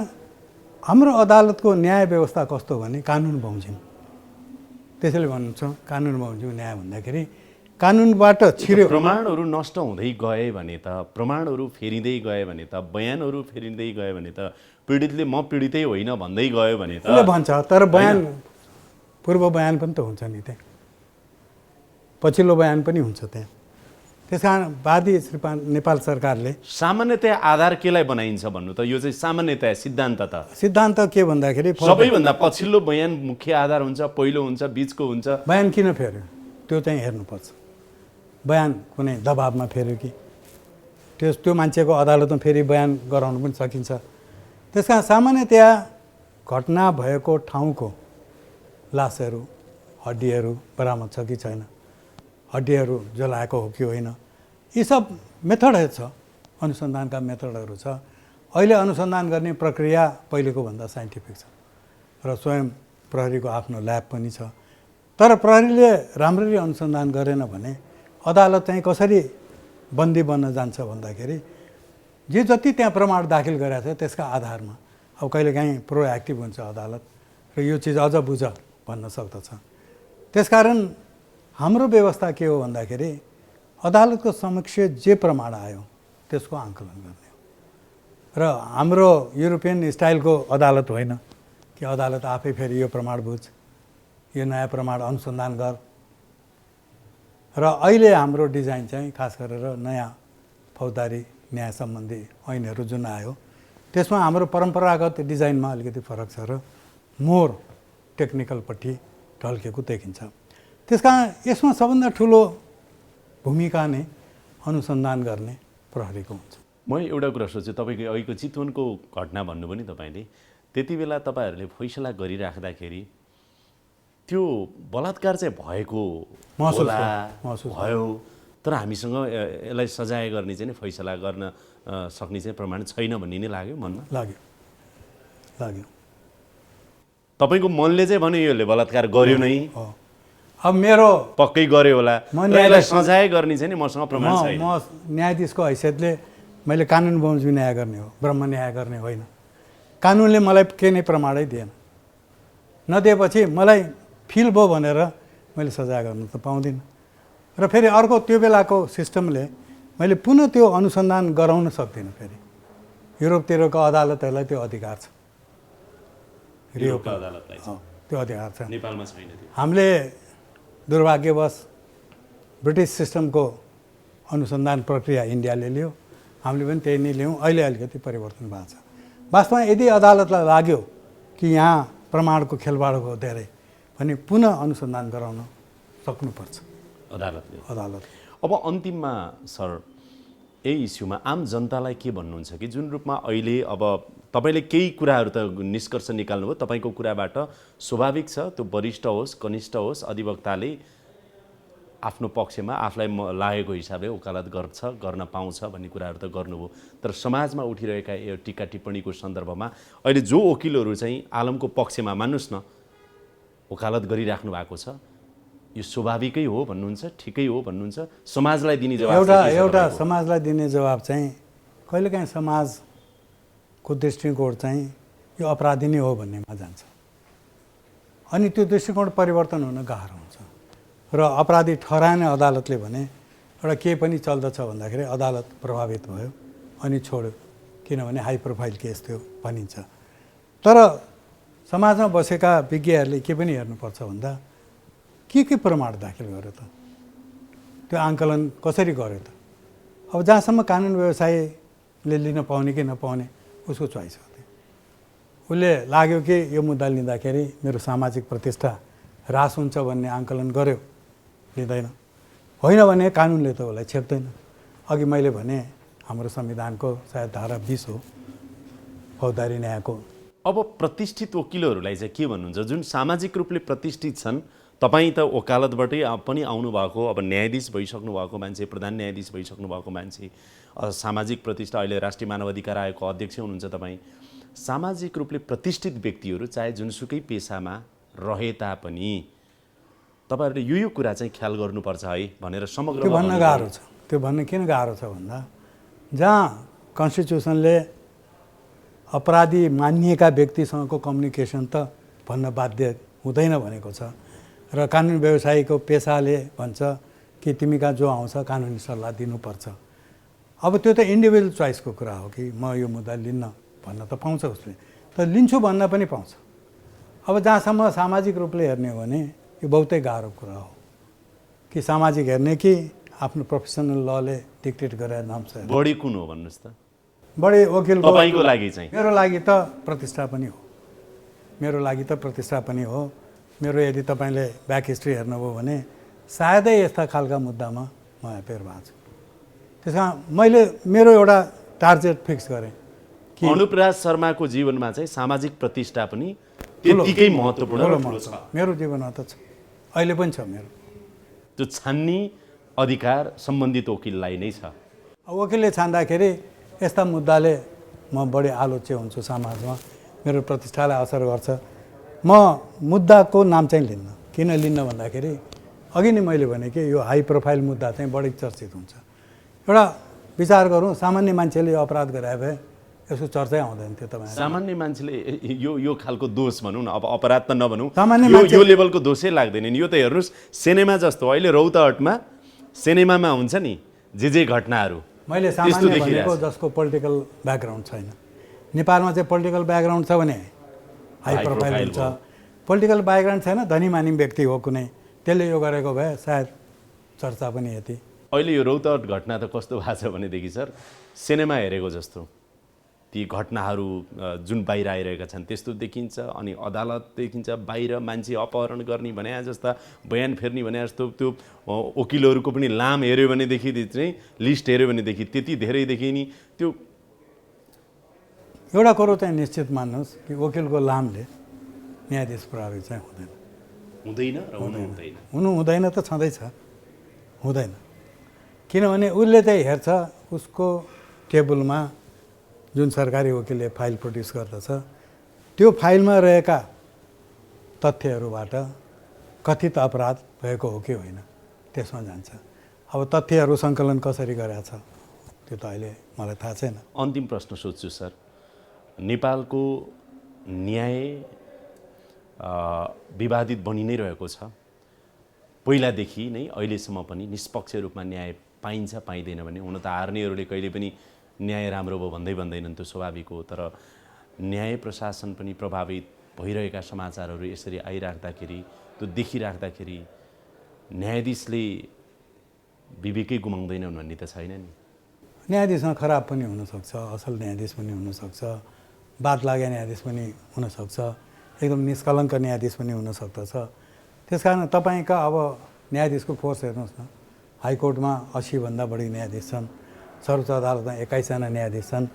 हाम्रो अदालतको न्याय व्यवस्था कस्तो भने कानुन बमोजिम। त्यसैले भन्छ कानुन बमोजिम न्याय भन्दाखेरि कानुनबाट छिर्यो। प्रमाणहरू नष्ट हुँदै गए भने त, प्रमाणहरू फेरिँदै गए भने त, बयानहरू फेरिँदै गए भने त, पीडितले म पीडितै होइन भन्दै गयो भने त उसले भन्छ। तर बयान पूर्व बयान पनि त हुन्छ नि, त्यहाँ पछिल्लो बयान पनि हुन्छ त्यहाँ। त्यस कारण वादी नेपाल सरकारले सामान्यतया आधार केलाई बनाइन्छ भन्नु त, यो चाहिँ सामान्यतया सिद्धान्त त सिद्धान्त के भन्दाखेरि सबैभन्दा पछिल्लो बयान मुख्य आधार हुन्छ, पहिलो हुन्छ, बिचको हुन्छ। बयान किन फेर्यो त्यो चाहिँ हेर्नुपर्छ। बयान कुनै दबाबमा फेर्यो कि त्यो मान्छेको अदालतमा फेरि बयान गराउनु पनि सकिन्छ। त्यस कारण सामान्यतया घटना भएको ठाउँको लासहरू हड्डीहरू बरामद छ कि छैन, हड्डीहरू जलाएको हो कि होइन, यी सब मेथडहरू छ, अनुसन्धानका मेथडहरू छ। अहिले अनुसन्धान गर्ने प्रक्रिया पहिलेको भन्दा साइन्टिफिक छ र स्वयं प्रहरीको आफ्नो ल्याब पनि छ। तर प्रहरीले राम्ररी अनुसन्धान गरेन भने अदालत चाहिँ कसरी बन्दी बन्न जान्छ भन्दाखेरि जे जति त्यहाँ प्रमाण दाखिल गरेको छ त्यसका आधारमा अब कहिलेकाहीँ प्रोएक्टिभ हुन्छ अदालत र यो चिज अझ बुझ भन्न सक्दछ। त्यसकारण हाम्रो व्यवस्था के हो भन्दाखेरि अदालतको समक्ष जे प्रमाण आयो त्यसको आङ्कलन गर्ने हो। र हाम्रो युरोपियन स्टाइलको अदालत होइन कि अदालत आफै फेरि यो प्रमाण बुझ, यो नयाँ प्रमाण अनुसन्धान गर। र अहिले हाम्रो डिजाइन चाहिँ खास गरेर नयाँ फौजदारी न्याय सम्बन्धी ऐनहरू जुन आयो त्यसमा हाम्रो परम्परागत डिजाइनमा अलिकति फरक छ र मोर टेक्निकलपट्टि ढल्केको देखिन्छ। त्यसकारण यसमा सबभन्दा ठुलो भूमिका नै अनुसन्धान गर्ने प्रहरीको हुन्छ। म एउटा कुरा सोच्छु, तपाईँको अहिलेको चितवनको घटना भन्नुभयो नि तपाईँले, त्यति बेला तपाईँहरूले फैसला गरिराख्दाखेरि त्यो बलात्कार चाहिँ भएको भयो, तर हामीसँग यसलाई सजाय गर्ने चाहिँ फैसला गर्न सक्ने चाहिँ प्रमाण छैन भन्ने नै लाग्यो मनमा। लाग्यो तपाईँको मनले चाहिँ भन्यो यसले बलात्कार गर्यो नै, अब मेरो पक्कै गर्यो होला, यसलाई सजाय गर्ने चाहिँ मसँग प्रमाण छैन। म न्यायाधीशको हैसियतले मैले कानुन बमोजिम न्याय गर्ने हो, ब्रह्म न्याय गर्ने होइन। कानुनले मलाई केही नै प्रमाणै दिएन, नदिएपछि मलाई फिल भयो भनेर मैले सजाय गर्न त पाउँदिनँ। र फेरि अर्को त्यो बेलाको सिस्टमले मैले पुनः त्यो अनुसन्धान गराउन सक्दिनँ। फेरि युरोपतिरको अदालतहरूलाई त्यो अधिकार छ, त्यो अधिकार छ, नेपालमा छैन। हामीले दुर्भाग्यवश ब्रिटिस सिस्टमको अनुसन्धान प्रक्रिया इन्डियाले लियो, हामीले पनि त्यही नै ल्याउँ। अहिले अलिकति परिवर्तन भएको छ। वास्तवमा यदि अदालतलाई लाग्यो कि यहाँ प्रमाणको खेलवाड हो धेरै भने पुनः अनुसन्धान गराउन सक्नुपर्छ अदालत। अब अन्तिममा सर यही इस्युमा आम जनतालाई के भन्नुहुन्छ कि जुन रूपमा अहिले अब तपाईँले केही कुराहरू त निष्कर्ष निकाल्नुभयो, तपाईँको कुराबाट स्वाभाविक छ त्यो वरिष्ठ होस् कनिष्ठ होस् अधिवक्ताले आफ्नो पक्षमा आफूलाई लागेको हिसाबले वकालत गर्न पाउँछ भन्ने कुराहरू त गर्नुभयो, तर समाजमा उठिरहेका यो टिका टिप्पणीको सन्दर्भमा अहिले जो वकिलहरू चाहिँ आलमको पक्षमा मान्नुहोस् न वकालत गरिराख्नु भएको छ, यो स्वाभाविकै हो भन्नुहुन्छ, ठिकै हो भन्नुहुन्छ? समाजलाई दिने जवाब एउटा समाजलाई दिने जवाब चाहिँ कहिलेकाहीँ समाजको दृष्टिकोण चाहिँ यो अपराधी नै हो भन्नेमा जान्छ, अनि त्यो दृष्टिकोण परिवर्तन हुन गाह्रो हुन्छ। र अपराधी ठहराने अदालतले भने एउटा केही पनि चल्दछ भन्दाखेरि अदालत प्रभावित भयो अनि छोड्यो, किनभने हाई प्रोफाइल केस थियो भनिन्छ। तर समाजमा बसेका विज्ञहरूले के पनि हेर्नुपर्छ भन्दा के प्रमाण दाखिल गर्यो त, त्यो आङ्कलन कसरी गर्यो त? अब जहाँसम्म कानुन व्यवसायले लिन पाउने कि नपाउने उसको चोइस हो। उसले लाग्यो कि यो मुद्दा लिँदाखेरि मेरो सामाजिक प्रतिष्ठा ह्रास हुन्छ भन्ने आङ्कलन गर्यो, लिँदैन। होइन भने कानुनले त उसलाई छेप्दैन। अघि मैले भने हाम्रो संविधानको सायद धारा 20 हो फौजदारी न्यायको। अब प्रतिष्ठित वकिलहरूलाई चाहिँ के भन्नुहुन्छ, जुन सामाजिक रूपले प्रतिष्ठित छन्? तपाईँ त वकालतबाटै पनि आउनुभएको, अब न्यायाधीश भइसक्नु भएको मान्छे, प्रधान न्यायाधीश भइसक्नु भएको मान्छे, सामाजिक प्रतिष्ठा, अहिले राष्ट्रिय मानव अधिकार आयोगको अध्यक्ष हुनुहुन्छ तपाईँ। सामाजिक रूपले प्रतिष्ठित व्यक्तिहरू चाहे जुनसुकै पेसामा रहे तापनि तपाईँहरूले यो कुरा चाहिँ ख्याल गर्नुपर्छ है भनेर समग्र त्यो भन्न गाह्रो छ। त्यो भन्न किन गाह्रो छ भन्दा जहाँ कन्स्टिट्युसनले अपराधी मानिएका व्यक्तिसँगको कम्युनिकेसन त भन्न बाध्य हुँदैन भनेको छ, र कानुन व्यवसायीको पेसाले भन्छ कि तिमी कहाँ जो आउँछ कानुनी सल्लाह दिनुपर्छ। अब त्यो त इन्डिभिजुअल चोइसको कुरा हो कि म यो मुद्दा लिन्न भन्न त पाउँछ उसले, तर लिन्छु भन्न पनि पाउँछ। अब जहाँसम्म सामाजिक रूपले हेर्ने हो भने यो बहुतै गाह्रो कुरा हो कि सामाजिक हेर्ने कि आफ्नो प्रोफेसनल लले डिक्टेट गरेर नाम्छ। बढी कुन हो भन्नुहोस् त? बढी वकिलको तपाईँको लागि चाहिँ? मेरो लागि त प्रतिष्ठा पनि हो, मेरो लागि त प्रतिष्ठा पनि हो। मेरो यदि तपाईँले ब्याक हिस्ट्री हेर्नुभयो भने सायदै यस्ता खालका मुद्दामा म एपेयर भएको छु। त्यसमा मैले मेरो एउटा टार्गेट फिक्स गरेँ कि अनुपराज शर्माको जीवनमा चाहिँ सामाजिक प्रतिष्ठा पनि त्यतिकै महत्त्वपूर्ण छ। मेरो जीवनमा त छ, अहिले पनि छ। मेरो त्यो छान्ने अधिकार सम्बन्धित वकिललाई नै छ। वकिलले छान्दाखेरि यस्ता मुद्दाले म बढी आलोच्य हुन्छु समाजमा, मेरो प्रतिष्ठालाई असर गर्छ। म मुद्दाको नाम चाहिँ लिन्न। किन लिन्न भन्दाखेरि अघि नै मैले भने कि यो हाई प्रोफाइल मुद्दा चाहिँ बढी चर्चित हुन्छ। एउटा विचार गरौँ, सामान्य मान्छेले यो अपराध गराए भए यसको चर्चै आउँदैन थियो। तपाईँ सामान्य मान्छेले यो खालको दोष भनौँ न, अब अपराध त नभनौँ, सामान्य यो लेभलको दोषै लाग्दैन नि। यो त हेर्नुहोस् सिनेमा जस्तो, अहिले रौतहटमा सिनेमामा हुन्छ नि जे घटनाहरू, मैले सामान्य भनेको जसको पोलिटिकल ब्याकग्राउन्ड छैन। नेपालमा चाहिँ पोलिटिकल ब्याकग्राउन्ड छ भने हाई प्रोफाइल हुन्छ, पोलिटिकल ब्याकग्राउन्ड छैन धनीमानी व्यक्ति हो कुनै, त्यसले यो गरेको भए सायद चर्चा पनि यति। अहिले यो रौतहट घटना त कस्तो भएको छ भनेदेखि सर सिनेमा हेरेको जस्तो ती घटनाहरू जुन बाहिर आइरहेका छन् त्यस्तो देखिन्छ। अनि अदालत देखिन्छ, बाहिर मान्छे अपहरण गर्ने भने जस्ता बयान फेर्ने भने जस्तो त्यो वकिलहरूको पनि लाम हेऱ्यो भनेदेखि चाहिँ लिस्ट हेऱ्यो भनेदेखि त्यति धेरै देखिने। त्यो एउटा कुरो चाहिँ निश्चित मान्नुहोस् कि वकिलको लामले न्यायाधीश प्रभावित चाहिँ हुँदैन र हुँदैन। हुनु हुँदैन त छँदैछ, हुँदैन। किनभने उसले चाहिँ हेर्छ उसको टेबलमा जुन सरकारी वकिलले फाइल प्रड्युस गर्दछ त्यो फाइलमा रहेका तथ्यहरूबाट कथित अपराध भएको हो कि होइन त्यसमा जान्छ। अब तथ्यहरू सङ्कलन कसरी गरेका छ त्यो त अहिले मलाई थाहा छैन। अन्तिम प्रश्न सोध्छु सर, नेपालको न्याय विवादित बनि नै रहेको छ। पहिलादेखि नै अहिलेसम्म पनि निष्पक्ष रूपमा न्याय पाइन्छ पाइँदैन भने, हुन त हार्नेहरूले कहिले पनि न्याय राम्रो भयो भन्दैनन्, त्यो स्वाभाविक हो। तर न्याय प्रशासन पनि प्रभावित भइरहेका समाचारहरू यसरी आइराख्दाखेरि, त्यो देखिराख्दाखेरि न्यायाधीशले विवेकै गुमाउँदैनन् भन्ने त छैन नि? न्यायाधीशमा खराब पनि हुनसक्छ, असल न्यायाधीश पनि हुनसक्छ, बात लागे न्यायाधीश पनि हुनसक्छ, एकदम निष्कलङ्क न्यायाधीश पनि हुनसक्दछ। त्यस कारण तपाईँका अब न्यायाधीशको फोर्स हेर्नुहोस् न, हाइकोर्टमा 80भन्दा बढी न्यायाधीश छन्, सर्वोच्च अदालतमा 21 जना न्यायाधीश छन्,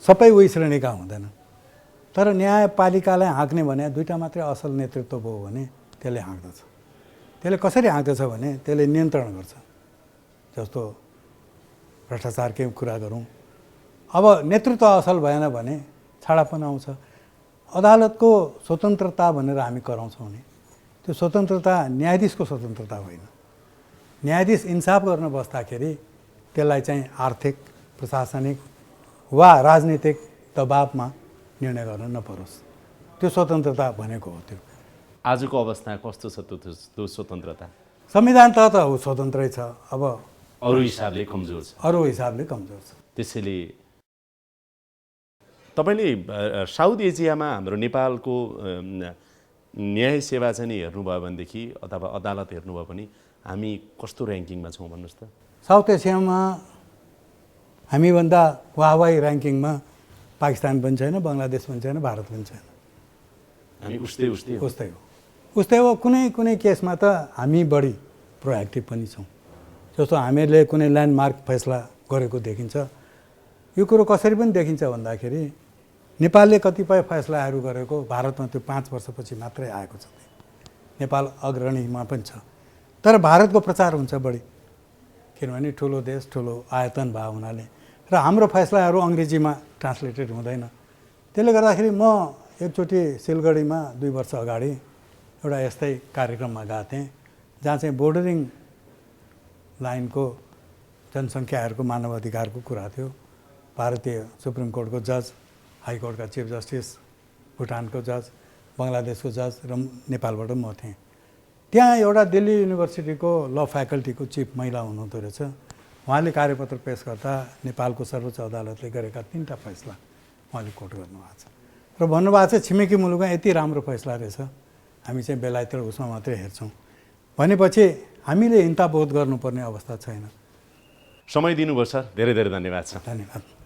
सबै उही श्रेणीका हुँदैन। तर न्यायपालिकालाई हाँक्ने भने दुईवटा मात्रै असल नेतृत्व भयो भने त्यसले हाँक्दछ। त्यसले कसरी आँक्दछ भने त्यसले नियन्त्रण गर्छ। जस्तो भ्रष्टाचारकै कुरा गरौँ, अब नेतृत्व असल भएन भने छाडापन आउँछ। अदालतको स्वतन्त्रता भनेर हामी कराउँछौँ नि, त्यो स्वतन्त्रता न्यायाधीशको स्वतन्त्रता होइन। न्यायाधीश इन्साफ गर्न बस्दाखेरि त्यसलाई चाहिँ आर्थिक, प्रशासनिक वा राजनीतिक दबावमा निर्णय गर्न नपरोस्, त्यो स्वतन्त्रता भनेको हो। त्यो आजको अवस्था कस्तो छ त्यो स्वतन्त्रता? संविधान त ऊ स्वतन्त्रै छ, अब अरू हिसाबले कमजोर छ। अरू हिसाबले कमजोर छ। त्यसैले तपाईँले साउथ एसियामा हाम्रो नेपालको न्याय सेवा चाहिँ नि हेर्नुभयो भनेदेखि अथवा अदालत हेर्नुभयो भने हामी कस्तो ऱ्याङ्किङमा छौँ भन्नुहोस् त? साउथ एसियामा हामीभन्दा वाहवाही ऱ्याङ्किङमा पाकिस्तान पनि छैन, बङ्गलादेश पनि छैन, भारत पनि छैन। हामी उस्तै हो। कुनै केसमा त हामी बढी प्रोएक्टिभ पनि छौँ। जस्तो हामीहरूले कुनै ल्यान्डमार्क फैसला गरेको देखिन्छ। यो कुरो कसरी पनि देखिन्छ भन्दाखेरि नेपालले कतिपय फैसलाहरू गरेको भारतमा त्यो 5 वर्षपछि मात्रै आएको छ। नेपाल अग्रणीमा पनि छ, तर भारतको प्रचार हुन्छ बढी, किनभने ठुलो देश, ठुलो आयतन भएको हुनाले, र हाम्रो फैसलाहरू अङ्ग्रेजीमा ट्रान्सलेटेड हुँदैन। त्यसले गर्दाखेरि म एकचोटि सिलगढीमा 2 वर्ष अगाडि एउटा यस्तै कार्यक्रममा गएको थिएँ, जहाँ चाहिँ बोर्डरिङ लाइनको जनसङ्ख्याहरूको मानव अधिकारको कुरा थियो। भारतीय सुप्रिम कोर्टको जज, हाइकोर्टका चिफ जस्टिस, भुटानको जज, बङ्गलादेशको जज र नेपालबाट म थिएँ। त्यहाँ एउटा दिल्ली युनिभर्सिटीको ल फ्याकल्टीको चिफ महिला हुनुहुँदो रहेछ। उहाँले कार्यपत्र पेश गर्दा नेपालको सर्वोच्च अदालतले गरेका 3टा फैसला उहाँले कोट गर्नुभएको छ र भन्नुभएको छ छिमेकी मुलुकमा यति राम्रो फैसला रहेछ, हामी चाहिँ बेलायत र उसमा मात्रै हेर्छौँ भनेपछि हामीले हिंताबोध गर्नुपर्ने अवस्था छैन। समय दिनुभयो सर, धेरै धेरै धन्यवाद छ। धन्यवाद।